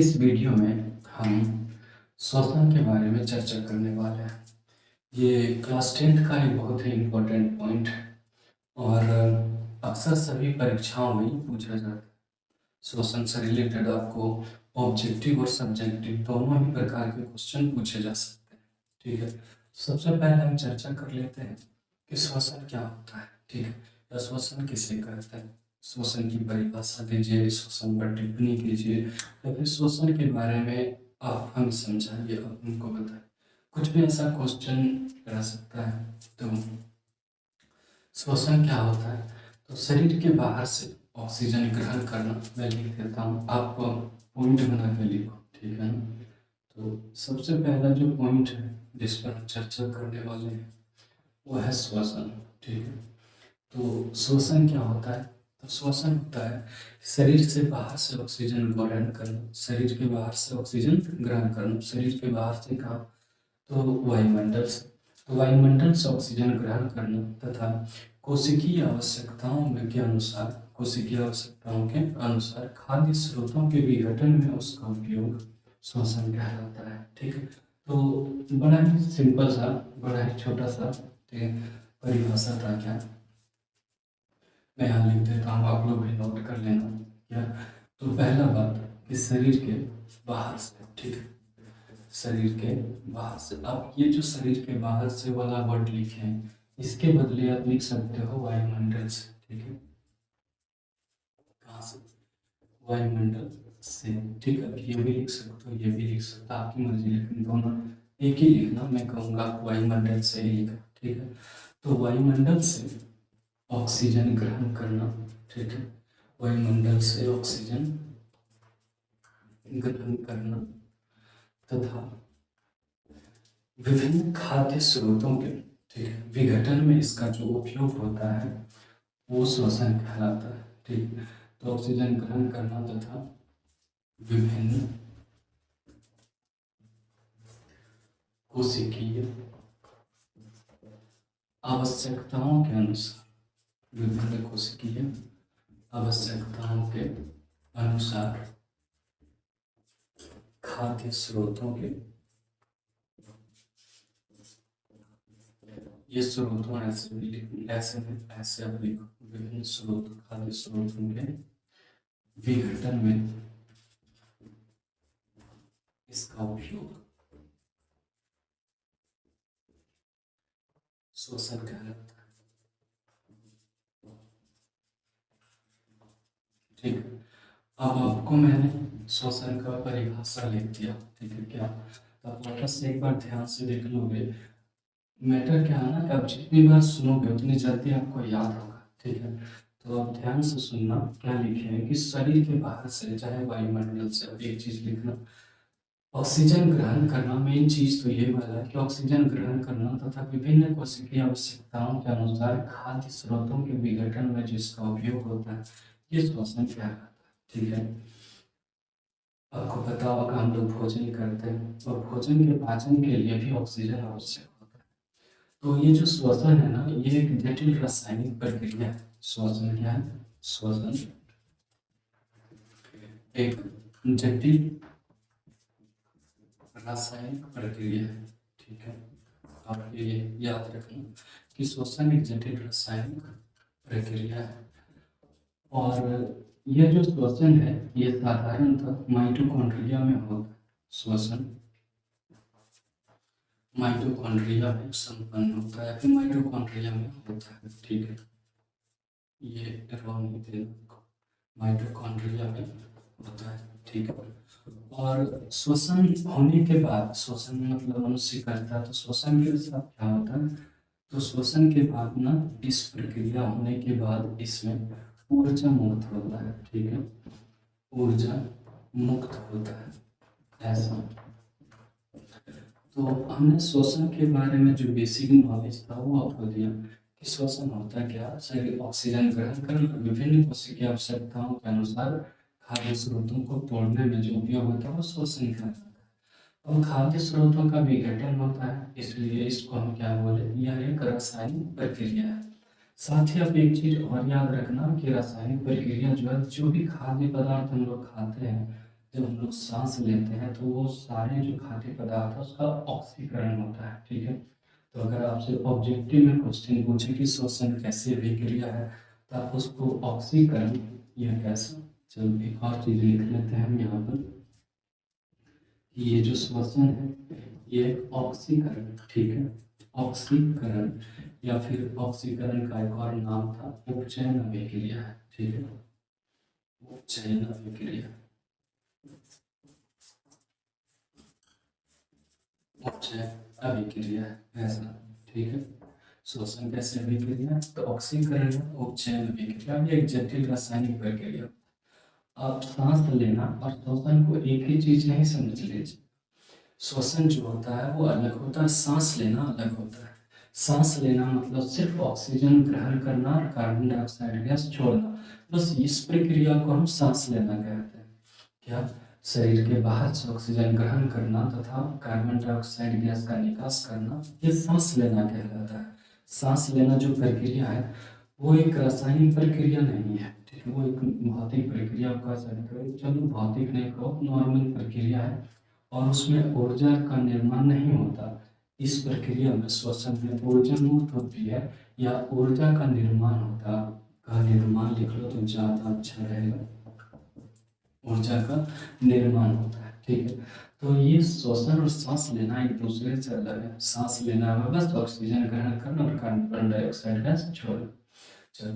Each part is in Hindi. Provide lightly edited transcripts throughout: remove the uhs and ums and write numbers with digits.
इस वीडियो में हम श्वसन के बारे में चर्चा करने वाले हैं। ये क्लास 10th का एक बहुत ही इम्पोर्टेंट पॉइंट है और अक्सर सभी परीक्षाओं में ही पूछा जाता है। श्वसन से रिलेटेड आपको ऑब्जेक्टिव और सब्जेक्टिव दोनों ही प्रकार के क्वेश्चन पूछे जा सकते हैं। ठीक है, सबसे पहले हम चर्चा कर लेते हैं कि श्वसन क्या होता है। ठीक है, या श्वसन किसे कहते हैं, श्वसन की परिभाषा दीजिए, श्वसन पर टिप्पणी कीजिए या फिर श्वसन के बारे में आप हमें समझाइए, आप हमको बताएं। कुछ भी ऐसा क्वेश्चन रह सकता है। तो श्वसन क्या होता है, तो शरीर के बाहर से ऑक्सीजन ग्रहण करना। मैं लिख देता हूँ, आप पॉइंट बना के लिखो, ठीक है ना। तो सबसे पहला जो पॉइंट है जिस पर हम चर्चा करने वाले हैं वो है श्वसन। ठीक है, तो श्वसन क्या होता है, तो श्वसन होता है शरीर से बाहर से ऑक्सीजन ग्रहण करना, शरीर के बाहर से ऑक्सीजन ग्रहण करना। शरीर के बाहर से कहा, तो वायुमंडल से, तो वायुमंडल से ऑक्सीजन ग्रहण करना तथा कोशिकीय आवश्यकताओं के अनुसार, कोशिकीय आवश्यकताओं के अनुसार खाद्य स्रोतों के विघटन में उसका उपयोग श्वसन कहलाता है। ठीक है, तो बड़ा ही सिंपल सा, बड़ा ही छोटा सा, ठीक है, परिभाषा था क्या, मैं यहाँ लिख देता हूँ, आप लोग भी नोट कर लेना क्या। तो पहला बात कि शरीर के बाहर से, ठीक है, शरीर के बाहर से। आप ये जो शरीर के बाहर से वाला वर्ड लिखे हैं, इसके बदले आप लिख सकते हो वायुमंडल से। ठीक है, कहाँ से, वायुमंडल से। ठीक है, ये भी लिख सकते हो, ये भी लिख सकते हो, आपकी मर्जी, लेकिन दोनों एक ही लिखना। मैं कहूँगा वायुमंडल से ही लिखा। ठीक है, तो वायुमंडल से ऑक्सीजन ग्रहण करना। ठीक है, वायुमंडल से ऑक्सीजन ग्रहण करना तथा विभिन्न खाद्य स्रोतों के, ठीक है, विघटन में इसका जो उपयोग होता है वो श्वसन कहलाता है। ठीक है, तो ऑक्सीजन ग्रहण करना तथा विभिन्न कोशिकीय आवश्यकताओं के अनुसार, विभिन्न कोशिकीय आवश्यकताओं के अनुसार खाद्य स्रोतों के, ये स्रोतों ऐसे अब लिखो, विभिन्न स्रोत, खाद्य स्रोतों के विघटन में इसका उपयोग श्वसन कहलाता है। ठीक है, अब आपको मैंने श्वसन का परिभाषा लिख दिया। ठीक है, क्या आप वापस एक बार ध्यान से देख लोगे। मैटर क्या है ना कि आप जितनी बार सुनोगे उतनी जल्दी आपको याद होगा। ठीक है, तो आप ध्यान से सुनना। क्या लिखे हैं कि शरीर के बाहर से, चाहे वायुमंडल से, अब एक चीज लिखना, ऑक्सीजन ग्रहण करना। मेन चीज तो ये वाला है कि ऑक्सीजन ग्रहण करना तथा विभिन्न कोशिकीय आवश्यकताओं के अनुसार खाद्य स्रोतों के विघटन में जिसका उपयोग होता है, ये श्वसन कहलाता है। ठीक है, आपको पता होगा हम लोग भोजन करते हैं और भोजन के पाचन के लिए भी ऑक्सीजन आवश्यक होता है। तो ये जो श्वसन है ना, ये एक जटिल रासायनिक प्रक्रिया है। श्वसन क्या है, श्वसन एक जटिल रासायनिक प्रक्रिया है। ठीक है, आप ये याद रखना कि श्वसन एक जटिल रासायनिक प्रक्रिया है और यह जो श्वसन है ये साधारणतः माइटोकॉन्ड्रिया में होता है। श्वसन माइटोकॉन्ड्रिया में संपन्न होता है, फिर माइटोकॉन्ड्रिया में होता है। ठीक है, ये नहीं देना, माइटोकॉन्ड्रिया में होता है। ठीक है, और श्वसन होने के बाद, श्वसन मतलब मनुष्य करता है, तो श्वसन के साथ क्या होता है, तो श्वसन के बाद ना, इस प्रक्रिया होने के बाद इसमें ऊर्जा मुक्त होता है। ठीक है, ऊर्जा मुक्त होता है ऐसा। तो हमने श्वसन के बारे में जो बेसिक नॉलेज था वो आपको दिया कि श्वसन होता क्या, शरीर ऑक्सीजन ग्रहण कर विभिन्न कोशिकीय आवश्यकताओं के अनुसार खाद्य स्रोतों को तोड़ने में जो उपयोग होता है वो श्वसन कहलाता है। और खाद्य स्रोतों का विघटन होता है, इसलिए इसको हम क्या बोले, यह एक रासायनिक प्रक्रिया है। साथ ही आप एक चीज और याद रखना कि रासायनिक प्रक्रिया जो है, जो भी खाद्य पदार्थ हम लोग खाते हैं जब हम लोग सांस लेते हैं तो वो सारे जो खाद्य पदार्थ है उसका ऑक्सीकरण होता है, ठीक है। तो अगर आपसे ऑब्जेक्टिव में क्वेश्चन पूछे कि श्वसन कैसे अभिक्रिया है, तो आप उसको ऑक्सीकरण या कैसे, चलो एक और चीज लिख लेते हैं हम यहाँ पर कि ये जो श्वसन है ये ऑक्सीकरण, ठीक है। ऑक्सीकरण या फिर ऑक्सीकरण का एक और नाम था उपचयन अभिक्रिया है, ठीक है। उपचयन अभिक्रिया, उपचयन अभिक्रिया ऐसा, ठीक है। श्वसन कैसे अभिक्रिया, तो ऑक्सीकरण उपचयन अभिक्रिया भी एक जटिल रासायनिक प्रक्रिया। आप सांस लेना और श्वसन को एक ही चीज नहीं समझ लीजिए। श्वसन जो होता है वो अलग होता है, सांस लेना अलग होता है। सांस लेना मतलब सिर्फ ऑक्सीजन ग्रहण करना और कार्बन डाइऑक्साइड गैस छोड़ना, बस इस प्रक्रिया को हम सांस लेना कहते हैं। क्या, शरीर के बाहर से ऑक्सीजन ग्रहण करना तथा कार्बन डाइऑक्साइड गैस का निकास करना, ये सांस लेना कहलाता है। सांस लेना जो प्रक्रिया है वो एक रासायनिक प्रक्रिया नहीं है, ठीक है। वो एक भौतिक प्रक्रिया कह सकते हो, चलो भौतिक नहीं कहो, नॉर्मल प्रक्रिया है और उसमें ऊर्जा का निर्माण नहीं होता। इस प्रक्रिया में श्वसन में ऊर्जा मुक्त होती है या ऊर्जा का निर्माण होता, का निर्माण लिख लो तो ज़्यादा अच्छा रहेगा, ऊर्जा का निर्माण होता है, ठीक है। तो ये श्वसन और सांस लेना एक दूसरे से अलग है। सांस लेना में बस ऑक्सीजन ग्रहण करना और कार्बन डाइऑक्साइड गैस छोड़ना। चलो,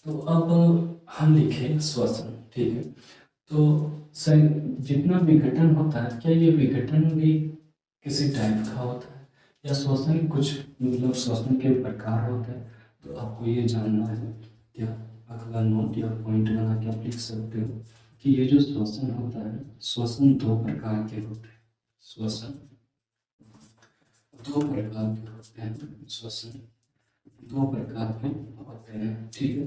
तो अब हम लिखे श्वसन, ठीक है। तो सर जितना विघटन होता है, क्या ये विघटन भी किसी टाइप का होता है या श्वसन कुछ मतलब श्वसन के प्रकार होते हैं, तो आपको ये जानना है। क्या अगला नोट या पॉइंट बना के आप लिख सकते हो कि ये जो श्वसन होता है, श्वसन दो प्रकार के होते हैं। श्वसन दो प्रकार के होते हैं, श्वसन दो प्रकार के होते हैं, ठीक है।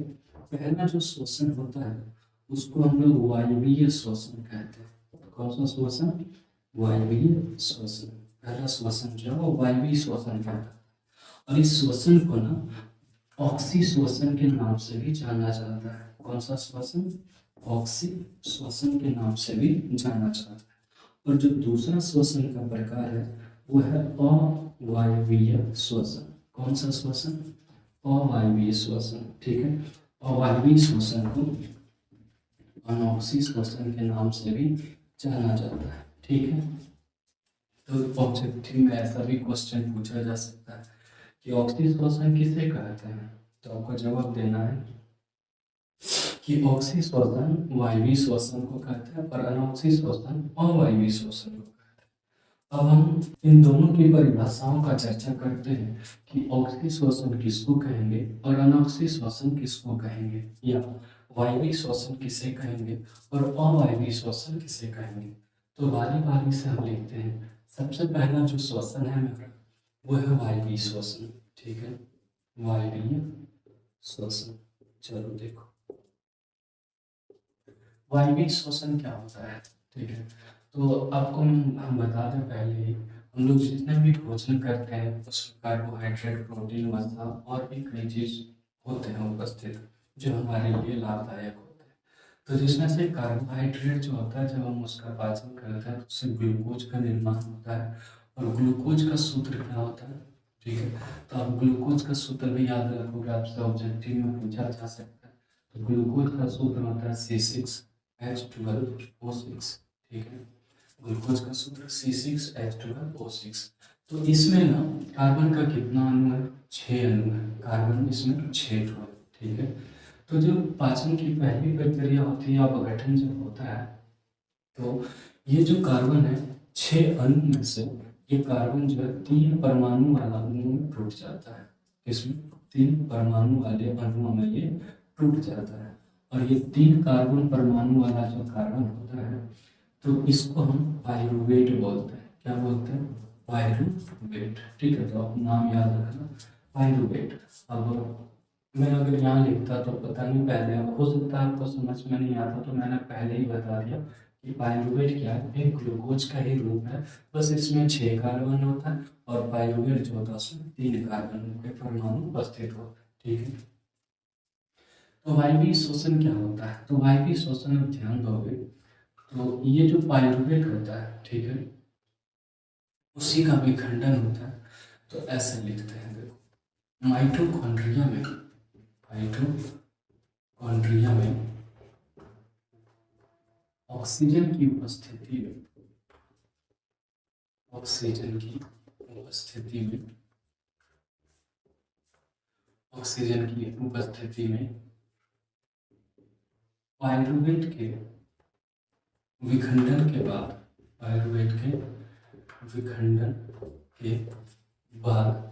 पहला जो श्वसन होता है उसको हम लोग वायवीय श्वसन कहते हैं। तो कौन सा श्वसन, वायवीय श्वसन। पहला श्वसन जो है वो वायवीय श्वसन कहता है और इस श्वसन को ना ऑक्सी श्वसन के नाम से भी जाना जाता है। कौन सा श्वसन, ऑक्सी श्वसन के नाम से भी जाना जाता है। और जो दूसरा श्वसन का प्रकार है वो है अवायवीय श्वसन। कौन सा श्वसन, अवायवीय श्वसन, ठीक है। अवायवीय श्वसन को अनॉक्सी श्वसन के नाम से भी जाना जाता है, ठीक है। तो ऑब्जेक्टिव में ऐसा भी क्वेश्चन पूछा जा सकता है कि ऑक्सी श्वसन किसे कहते हैं, तो आपको जवाब देना है कि ऑक्सी श्वसन वायवीय श्वसन को कहते हैं और अनॉक्सी श्वसन अवायवीय श्वसन को कहते हैं। अब हम इन दोनों की परिभाषाओं का चर्चा करते हैं कि ऑक्सी श्वसन किसको कहेंगे और अनॉक्सी श्वसन किसको कहेंगे, या वायवीय श्वसन किसे कहेंगे और अवायवीय श्वसन किसे कहेंगे। तो बारी बारी से हम लिखते हैं। सबसे पहला जो श्वसन है मेरा वो है वायवीय श्वसन, ठीक है। वायवीय श्वसन, चलो देखो वायवीय श्वसन क्या होता है, ठीक है। तो आपको हम बता दें पहले ही, हम लोग जितने भी भोजन करते हैं उसमें कार्बोहाइड्रेट, प्रोटीन, वसा और भी कई चीज होते हैं उपस्थित जो हमारे लिए लाभदायक होते हैं। तो जिसमें से कार्बोहाइड्रेट जो होता है जब हम उसका पाचन करते हैं तो उससे ग्लूकोज का निर्माण होता है और ग्लूकोज का सूत्र क्या होता है, ठीक है। तो आप ग्लूकोज का सूत्र भी याद रखोगे, आपसे ऑब्जेक्टिव में पूछा जा सकता है। तो ग्लूकोज का सूत्र होता है C6H12O6, ठीक है। ग्लूकोज का सूत्र C6H12O6। तो इसमें ना कार्बन का कितना अणु है, 6 अणु है। कार्बन इसमें 6 ठो है, ठीक है। तो जो पाचन की पहली प्रक्रिया होती है अपघटन जब होता है तो ये जो कार्बन है 6 अणु में से ये कार्बन जो है 3 परमाणु वाला अणु में टूट जाता है। इसमें 3 परमाणु वाले अणुओं में ये टूट जाता है और ये 3 कार्बन परमाणु वाला जो कार्बन होता है तो इसको हम पायरुवेट बोलते हैं। क्या बोलते हैं, पायरुवेट, ठीक है। तो आप नाम याद रखना पायरुवेट। अब मैं अगर यहाँ लिखता तो पता नहीं, पहले हो सकता है आपको समझ में नहीं आता तो मैंने पहले ही बता दिया कि पायरुवेट क्या है, एक ग्लूकोज का ही रूप है, बस इसमें 6 कार्बन होता है और पायरुवेट जो होता है उसमें 3 कार्बन के परमाणु उपस्थित होते हैं, ठीक है। तो वायवीय श्वसन क्या होता है, तो वायवीय श्वसन में ध्यान दोगे तो ये जो पायरुवेट होता है, ठीक है, उसी का विखंडन होता है। तो ऐसे लिखते हैं, देखो, माइटोकॉन्ड्रिया में ऑक्सीजन की उपस्थिति में ऑक्सीजन की उपस्थिति में ऑक्सीजन की उपस्थिति में पायरुवेट के विखंडन के बाद पायरुवेट के विखंडन के बाद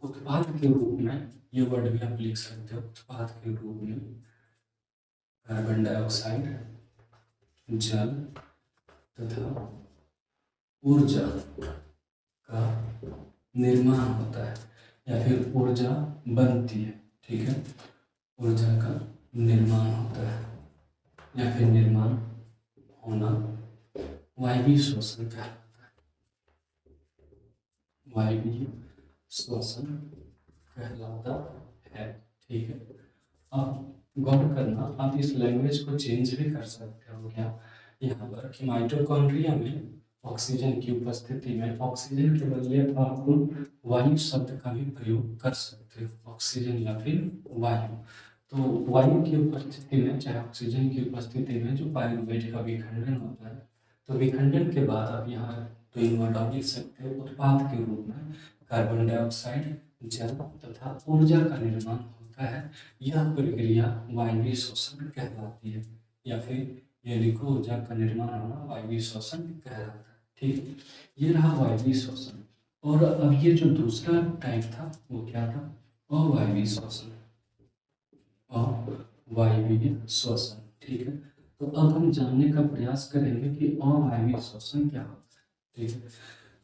उत्पाद के रूप में, ये वर्ड भी आप लिख सकते हो, उत्पाद के रूप में कार्बन डाइऑक्साइड, जल तथा ऊर्जा का निर्माण होता है, या फिर ऊर्जा बनती है, ठीक है, ऊर्जा का निर्माण होता है या फिर निर्माण होना वायवीय श्वसन कहलाता है, वायवीय श्वसन कहलाता है, ठीक है। अब गौर करना, आप इस लैंग्वेज को चेंज भी कर सकते हो क्या, यहाँ पर कि माइटोकॉन्ड्रिया में ऑक्सीजन की उपस्थिति में, ऑक्सीजन के बदले आप वायु शब्द का भी प्रयोग कर सकते हो, ऑक्सीजन या फिर वायु। तो वायु की उपस्थिति में, चाहे ऑक्सीजन की उपस्थिति में, जो पायरुवेट का विखंडन होता है, तो विखंडन के बाद आप यहाँ तो इन वर्ड आप लिख सकते हो, उत्पाद के रूप में कार्बन डाइऑक्साइड, जल तथा ऊर्जा का निर्माण होता है। यह प्रक्रिया वायवीय श्वसन कहलाती है, या फिर ये लिखो, ऊर्जा का निर्माण होना वायवीय श्वसन कहलाता है, ठीक। ये रहा वायवीय श्वसन। और अब ये जो दूसरा टाइप था वो क्या था, अवायवीय श्वसन, अवायवीय श्वसन, ठीक है। तो अब हम जानने का प्रयास करेंगे कि अवायवीय श्वसन क्या होता है, ठीक है।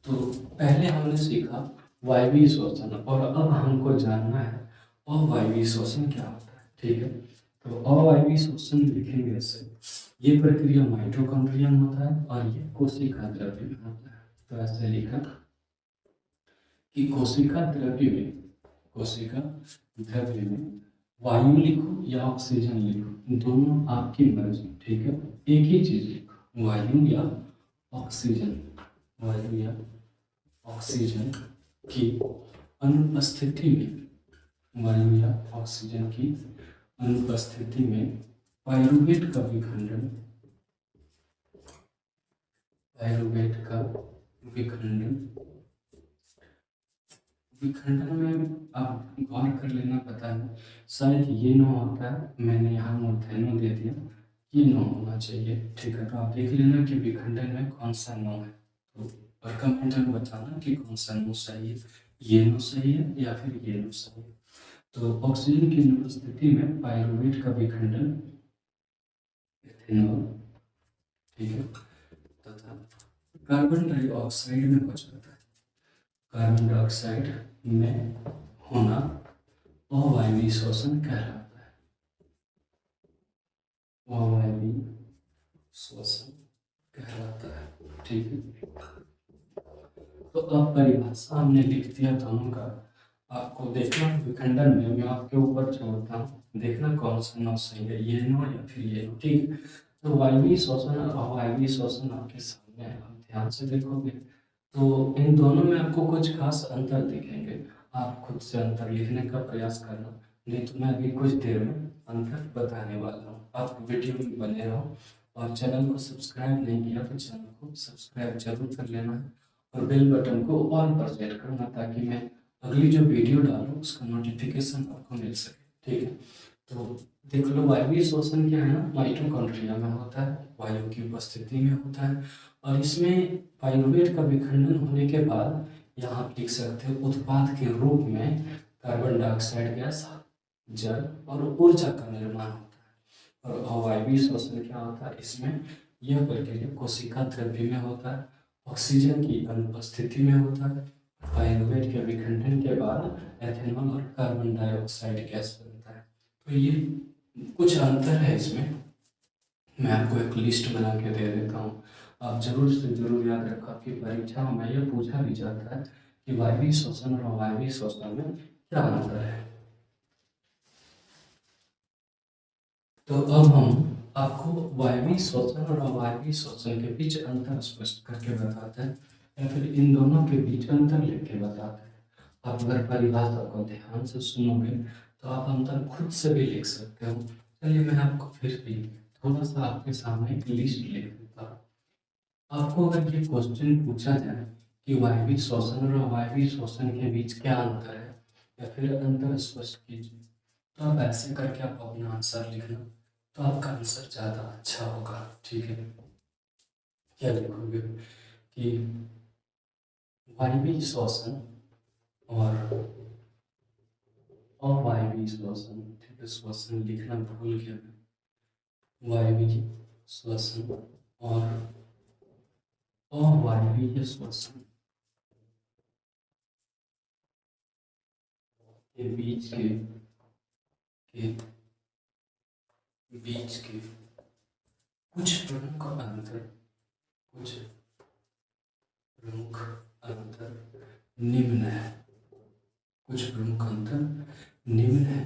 तो पहले हमने सीखा वायवीय श्वसन, और अब हमको जानना है अवायवीय श्वसन क्या होता है, ठीक है। तो अवायवीय श्वसन लिखेंगे ऐसे, ये प्रक्रिया माइटोकॉन्ड्रिया में होता है और ये कोशिका द्रव्य में होता है। तो ऐसे लिखा कि कोशिका द्रव्य में वायु लिखो या ऑक्सीजन लिखो, दोनों आपकी मर्जी, ठीक है। एक ही चीज लिखो, वायु या ऑक्सीजन की अनुपस्थिति में, वायु या ऑक्सीजन की अनुपस्थिति में पायरुवेट का विखंडन में आप गौर कर लेना, पता है शायद ये नो होता है, मैंने यहाँ मूर्धन्य दे दिया, ये नो होना चाहिए, ठीक है। तो आप देख लेना कि विखंडन में कौन सा नो है, तो और कमेंट में बताना कि कौन सा नो सही है, ये नो सही है या फिर ये नो सही है। तो ऑक्सीजन की अनुपस्थिति में पायरुवेट का विखंडन इथेनॉल, ठीक है, तथा कार्बन डाइऑक्साइड में हो जाता है। कार्बन डाइऑक्साइड में होना अवायवीय श्वसन कहलाता है, अवायवीय श्वसन कहलाता है, ठीक है। तो अब परिभाषा हमने लिख दिया दोनों का, आपको देखना विखंडन में मैं आपके ऊपर छोड़ता हूँ, देखना कौन सा नो सही है, ये नो या फिर ये नो, ठीक। तो वायवीय श्वसन और अवायवीय श्वसन आपके सामने है, आप ध्यान से देखोगे तो इन दोनों में आपको कुछ खास अंतर दिखेंगे, आप खुद से अंतर लिखने का प्रयास करना, नहीं तो मैं अभी कुछ देर में अंतर बताने वाला हूँ। आप वीडियो में बने रहो, और चैनल को सब्सक्राइब नहीं किया तो चैनल को सब्सक्राइब जरूर कर लेना है, और बेल बटन को ऑल पर सेट करना, ताकि मैं अगली जो वीडियो डालूँ उसका नोटिफिकेशन आपको मिल सके, ठीक है। तो देख लो, वायवीय श्वसन क्या है ना, माइटोकॉन्ड्रिया में होता है, वायु की उपस्थिति में होता है, और इसमें पायरुवेट का विखंडन होने के बाद यहाँ आप लिख सकते हो, उत्पाद के रूप में कार्बन डाइऑक्साइड गैस, जल और ऊर्जा का निर्माण होता है। और अवायवीय श्वसन क्या होता है, इसमें यह प्रक्रिया कोशिका द्रव्य में होता है, ऑक्सीजन की अनुपस्थिति में होता है, पायरुवेट के विखंडन के बाद एथेनॉल और कार्बन डाइऑक्साइड गैस बनता है। तो ये कुछ अंतर है इसमें, मैं आपको एक लिस्ट बना के दे देता हूँ, आप जरूर से जरूर याद रखो, आपकी परीक्षाओं में यह पूछा भी जाता है कि वायवीय श्वसन और अवायवीय श्वसन में क्या अंतर है। तो अब हम आपको वायवीय श्वसन और अवायवीय श्वसन के बीच अंतर स्पष्ट करके बताता है, या फिर इन दोनों के बीच अंतर लिख के बताता है। आप अगर परिभाषा को ध्यान से सुनोगे तो आप अंतर खुद से भी लिख सकते हो। चलिए मैं आपको फिर भी थोड़ा सा आपके सामने एक लिस्ट लिख देता हूँ। आपको अगर ये क्वेश्चन पूछा जाए कि वायवीय श्वसन और अवायवीय श्वसन के बीच क्या अंतर है, या फिर अंतर स्पष्ट कीजिए, तो आप ऐसे करके आप अपना आंसर लिखना, तो आपका आंसर ज़्यादा अच्छा होगा। ठीक है, क्या लिखोगे कि वायवीय श्वसन और अवायवीय श्वसन। ठीक है, श्वसन लिखना भूल गया मैं। वायवीय श्वसन और अवायवीय श्वसन के बीच के कुछ प्रमुख अंतर निम्न है। कुछ प्रमुख अंतर निम्न है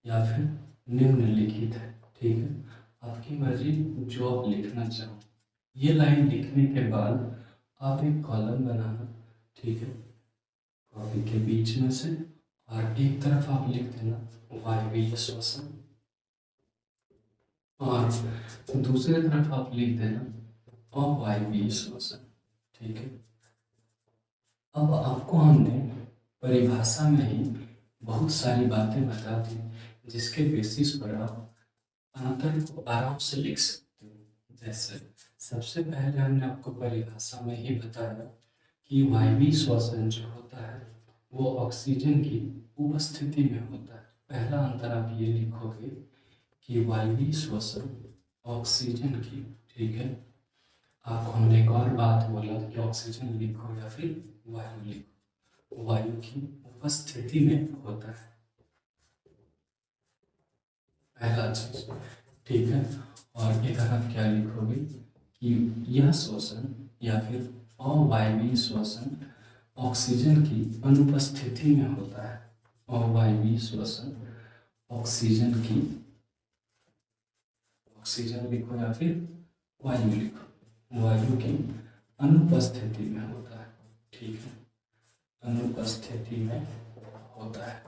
या फिर निम्नलिखित है। ठीक है, आपकी मर्जी जो आप लिखना चाहो। ये लाइन लिखने के बाद आप एक कॉलम बनाना। ठीक है, कॉपी के बीच में से, और एक तरफ आप लिख देना वायवीय श्वसन और दूसरी तरफ आप लिख देना अवायवीय श्वसन। ठीक है, अब आपको हमने परिभाषा में ही बहुत सारी बातें बता दी जिसके बेसिस पर आप अंतर को आराम से लिख सकते हो। जैसे सबसे पहले हमने आपको परिभाषा में ही बताया कि वायवीय श्वसन जो होता है वो ऑक्सीजन की उपस्थिति में होता है। पहला अंतर आप ये लिखोगे कि वायवीय श्वसन ऑक्सीजन की। ठीक है, आपको हमने एक और बात बोला कि ऑक्सीजन लिखो या फिर वायु लिखो, वायु की उपस्थिति में होता है, पहला चीज। ठीक है, और इधर आप क्या लिखोगे कि यह श्वसन या फिर अवायवीय श्वसन ऑक्सीजन की अनुपस्थिति में होता है। अवायवीय श्वसन ऑक्सीजन की, ऑक्सीजन लिखो या फिर वायु लिखो, वायु की अनुपस्थिति में होता है। ठीक है, अनुपस्थिति में होता है,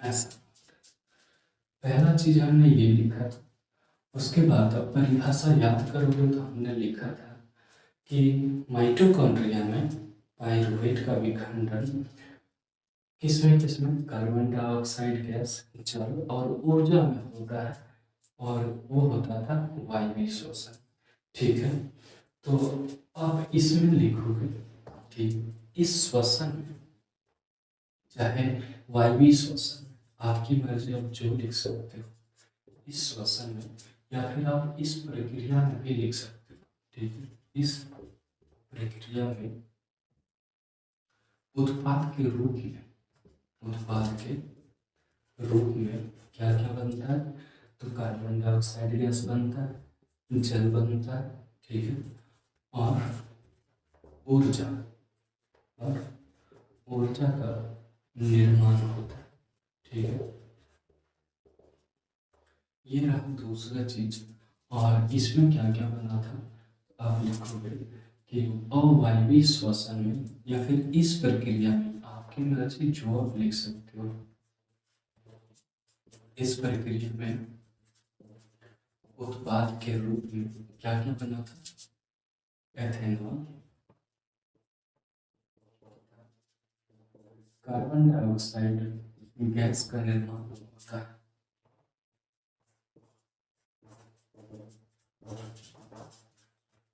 ऐसा पहला चीज हमने ये लिखा था। उसके बाद अब परिभाषा याद करोगे तो हमने लिखा था कि माइटोकॉन्ड्रिया में पाइरूवेट का विखंडन किसमें कार्बन डाइऑक्साइड गैस, जल और ऊर्जा में होता है, और वो होता था वायवीय श्वसन। ठीक है, तो आप इसमें लिखोगे कि इस श्वसन में, चाहे वायवीय श्वसन, आपकी मर्जी, आप जो लिख सकते हो इस श्वसन में, या फिर आप इस प्रक्रिया में भी लिख सकते हो। ठीक है, इस प्रक्रिया में उत्पाद के रूप में क्या क्या बनता है, तो कार्बन डाइऑक्साइड गैस बनता है, जल बनता है। ठीक है, और ऊर्जा का निर्माण होता है। ठीक है, ये रहा दूसरा चीज। और इसमें क्या क्या बना था, आप लिखोगे कि अवायवीय श्वसन में या फिर इस प्रक्रिया में, आपकी मर्जी जो आप लिख सकते हो, इस प्रक्रिया में उत्पाद के रूप में क्या क्या बना था, एथेनॉल, कार्बन डाइऑक्साइड गैस का निर्माण होता है।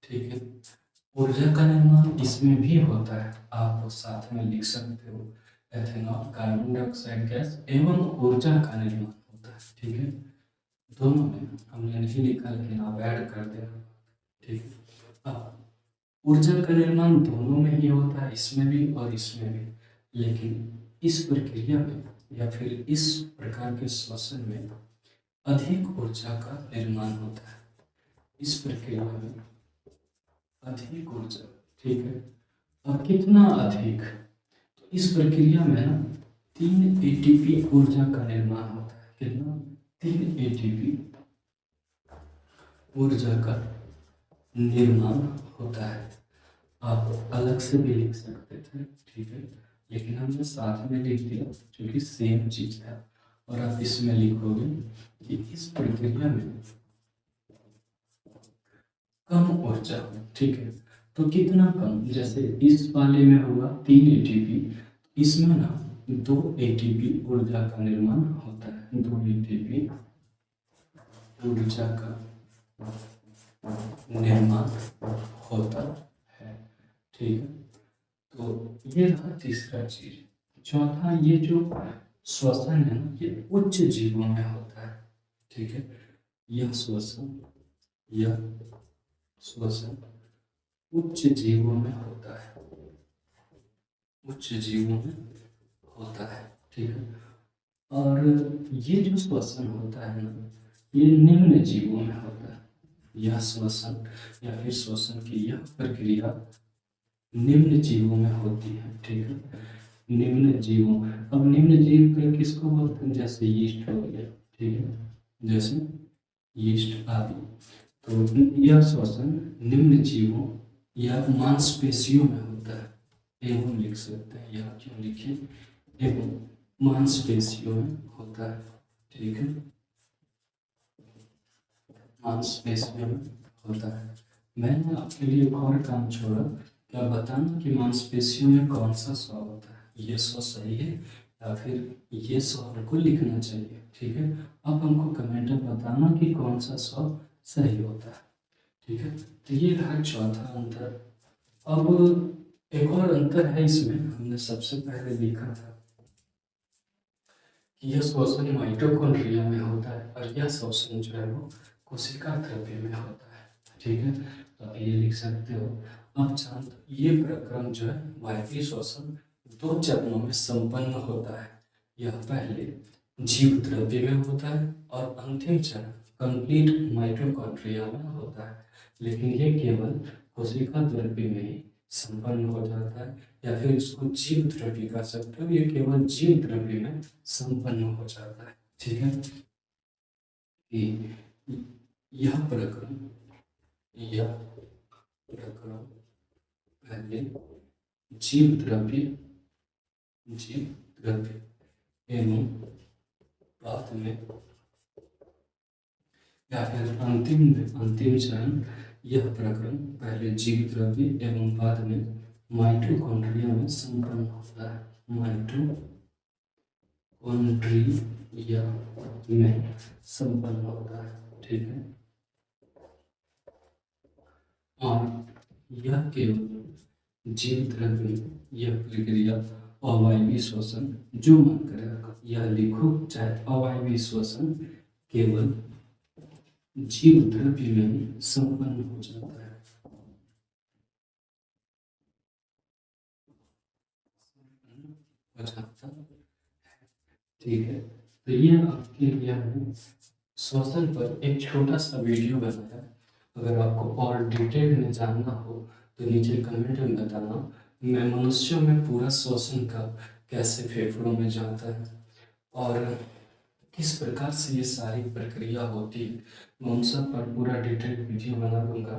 ठीक है, ऊर्जा का निर्माण इसमें भी होता है, आप साथ में लिख सकते हो, एथेनॉल, कार्बन डाइऑक्साइड गैस एवं ऊर्जा का निर्माण होता है। ठीक है, दोनों में हमने नहीं लिखा, लेकिन आप ऐड कर देना। ठीक है, अब ऊर्जा का निर्माण दोनों में ही होता है, इसमें भी और इसमें भी, लेकिन इस प्रक्रिया में या फिर इस प्रकार के श्वसन में अधिक ऊर्जा का निर्माण होता है। इस प्रक्रिया में अधिक ऊर्जा। ठीक है, और कितना अधिक, तो इस प्रक्रिया में ना 3 ATP ऊर्जा का निर्माण होता है। कितना, 3 ATP ऊर्जा का निर्माण होता है। आप अलग से भी लिख सकते थे, ठीक है, लेकिन हमने साथ में लिख दिया क्योंकि सेम चीज था। और आप इसमें लिखोगे कि इस प्रक्रिया में कम ऊर्जा, ठीक है, तो कितना कम, जैसे इस वाले में होगा 3 एटीपी, इसमें ना 2 एटीपी ऊर्जा का निर्माण होता है, 2 एटीपी ऊर्जा का निर्माण होता है, ठीक है। तो ये रहा तीसरा चीज। चौथा, ये जो श्वसन है ना, ये उच्च जीवों में होता है, ठीक है। यह श्वसन उच्च जीवों में होता है, उच्च जीवों में होता है, ठीक है। और ये जो श्वसन होता है ना, ये निम्न जीवों में होता है। यह श्वसन या फिर श्वसन की यह प्रक्रिया निम्न जीवों में होती है, ठीक है। निम्न जीवों, अब निम्न जीव का किसको बोलते हैं, जैसे यीस्ट हो गया, ठीक है, जैसे यीस्ट आदि। तो यह श्वसन निम्न जीवों या मांसपेशियों में होता है, एवं लिख सकते हैं, या क्यों लिखे, एवं मांसपेशियों में होता है, ठीक है, मांसपेशियों में होता है। मैंने आपके लिए एक और काम छोड़ा, क्या बताना कि मांसपेशियों में कौन सा स्व होता है, ये स्व सही है या फिर ये स्व हमको लिखना चाहिए, ठीक है। अब हमको कमेंट में बताना कि कौन सा स्व सही होता है, ठीक है। तो ये रहा चौथा अंतर। अब एक और अंतर है इसमें, हमने सबसे पहले लिखा था कि यह श्वसन माइटोकॉन्ड्रिया में होता है और यह श्वसन जो है वो कोशिका द्रव्य में होता है, ठीक है। तो आप ये लिख सकते हो। अब शांत, ये प्रक्रम जो है वायवीय श्वसन 2 चरणों में संपन्न होता है। यह पहले जीव द्रव्य में होता है और अंतिम चरण कंप्लीट माइटोकॉन्ड्रिया में होता है। लेकिन ये केवल कोशिका द्रव्य में ही संपन्न हो जाता है, या फिर इसको जीव द्रव्य कह सकते हो, ये केवल जीव द्रव्य में संपन्न हो जाता है, ठीक है। कि यह प्रक्रम पहले जीव द्रव्य एवं बाद में, या फिर अंतिम चरण, यह प्रक्रम पहले जीव द्रव्य एवं बाद में माइटोकॉन्ड्रिया में संपन्न होता है, माइटोकॉन्ड्रिया में संपन्न होता है, ठीक है। और यह केवल जीव द्रव्य में यह प्रक्रिया अवायवीय श्वसन, जो मन करेगा यह लिखो, चाहे अवायवीय श्वसन केवल जीव द्रव्य में ही संपन्न हो जाता है, ठीक है। तो ये आपके लिए है श्वसन पर एक छोटा सा वीडियो बनाया। अगर आपको और डिटेल में जानना हो तो नीचे कमेंट में बताना। मैं मनुष्यों में पूरा श्वसन का कैसे फेफड़ों में जाता है और किस प्रकार से ये सारी प्रक्रिया होती है, मैं उन सब पर पूरा डिटेल वीडियो बना दूंगा।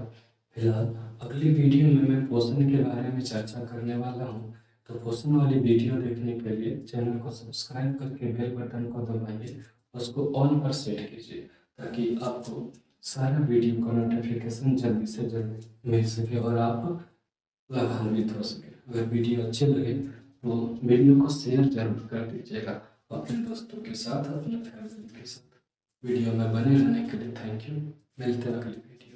फिलहाल अगली वीडियो में मैं पोषण के बारे में चर्चा करने वाला हूँ। तो पोषण वाली वीडियो देखने के लिए चैनल को सब्सक्राइब करके बेल बटन को दबाइए, उसको ऑन पर सेट कीजिए ताकि आपको सारा वीडियो का नोटिफिकेशन जल्दी से जल्दी मिल सके और आप लाभान्वित हो सके। अगर वीडियो अच्छे लगे तो वीडियो को शेयर जरूर कर दीजिएगा अपने दोस्तों के साथ, अपने फैमिली के साथ। वीडियो में बने रहने के लिए थैंक यू। मिलते हैं अगली वीडियो।